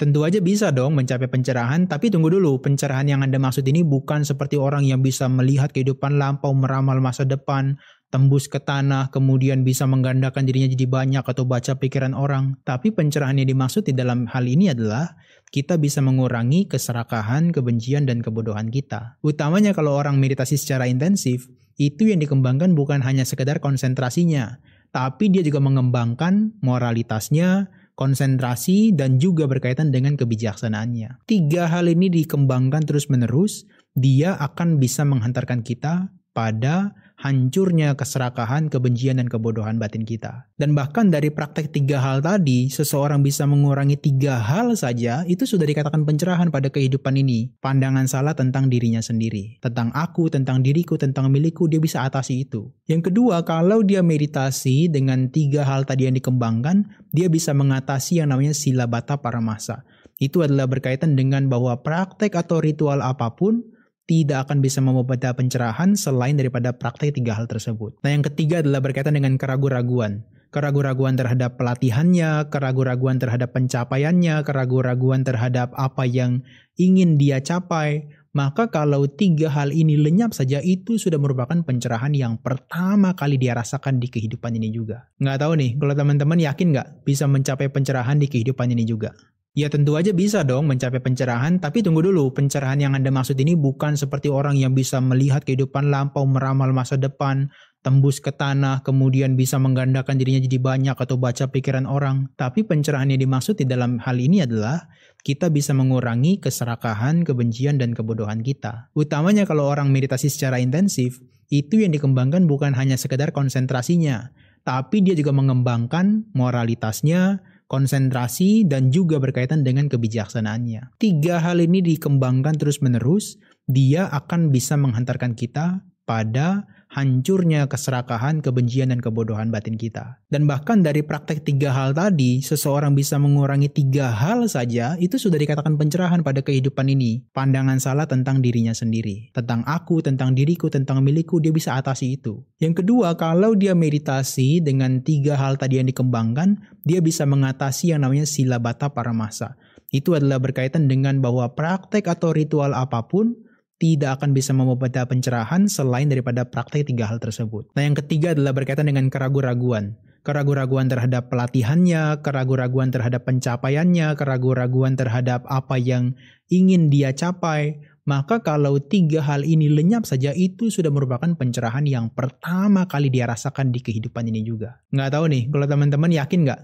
Tentu aja bisa dong mencapai pencerahan, tapi tunggu dulu, pencerahan yang Anda maksud ini bukan seperti orang yang bisa melihat kehidupan lampau, meramal masa depan, tembus ke tanah, kemudian bisa menggandakan dirinya jadi banyak atau baca pikiran orang. Tapi pencerahan yang dimaksud di dalam hal ini adalah kita bisa mengurangi keserakahan, kebencian, dan kebodohan kita. Utamanya kalau orang meditasi secara intensif, itu yang dikembangkan bukan hanya sekedar konsentrasinya, tapi dia juga mengembangkan moralitasnya, konsentrasi, dan juga berkaitan dengan kebijaksanaannya. 3 hal ini dikembangkan terus-menerus, dia akan bisa menghantarkan kita pada hancurnya keserakahan, kebencian, dan kebodohan batin kita. Dan bahkan dari praktek 3 hal tadi, seseorang bisa mengurangi 3 hal saja, itu sudah dikatakan pencerahan pada kehidupan ini. Pandangan salah tentang dirinya sendiri. Tentang aku, tentang diriku, tentang milikku, dia bisa atasi itu. Yang kedua, kalau dia meditasi dengan 3 hal tadi yang dikembangkan, dia bisa mengatasi yang namanya Silabata Paramasa. Itu adalah berkaitan dengan bahwa praktek atau ritual apapun tidak akan bisa membawa pencerahan selain daripada praktek 3 hal tersebut. Nah, yang ketiga adalah berkaitan dengan keraguan-raguan. Keraguan-raguan terhadap pelatihannya, keraguan-raguan terhadap pencapaiannya, keraguan-raguan terhadap apa yang ingin dia capai. Maka kalau 3 hal ini lenyap saja, itu sudah merupakan pencerahan yang pertama kali dia rasakan di kehidupan ini juga. Nggak tahu nih, kalau teman-teman yakin nggak bisa mencapai pencerahan di kehidupan ini juga? Ya tentu aja bisa dong mencapai pencerahan, tapi tunggu dulu, pencerahan yang Anda maksud ini bukan seperti orang yang bisa melihat kehidupan lampau, meramal masa depan, tembus ke tanah, kemudian bisa menggandakan dirinya jadi banyak atau baca pikiran orang. Tapi pencerahan yang dimaksud di dalam hal ini adalah kita bisa mengurangi keserakahan, kebencian, dan kebodohan kita. Utamanya kalau orang meditasi secara intensif, itu yang dikembangkan bukan hanya sekedar konsentrasinya, tapi dia juga mengembangkan moralitasnya, konsentrasi, dan juga berkaitan dengan kebijaksanaannya. 3 hal ini dikembangkan terus-menerus, dia akan bisa menghantarkan kita pada hancurnya keserakahan, kebencian, dan kebodohan batin kita. Dan bahkan dari praktek 3 hal tadi, seseorang bisa mengurangi 3 hal saja, itu sudah dikatakan pencerahan pada kehidupan ini. Pandangan salah tentang dirinya sendiri. Tentang aku, tentang diriku, tentang milikku, dia bisa atasi itu. Yang kedua, kalau dia meditasi dengan 3 hal tadi yang dikembangkan, dia bisa mengatasi yang namanya Silabata Paramasa. Itu adalah berkaitan dengan bahwa praktek atau ritual apapun tidak akan bisa membawa pencerahan selain daripada praktek 3 hal tersebut. Nah, yang ketiga adalah berkaitan dengan keraguan-raguan. Keraguan-raguan terhadap pelatihannya, keraguan-raguan terhadap pencapaiannya, keraguan-raguan terhadap apa yang ingin dia capai. Maka kalau 3 hal ini lenyap saja, itu sudah merupakan pencerahan yang pertama kali dia rasakan di kehidupan ini juga. Nggak tahu nih, kalau teman-teman yakin nggak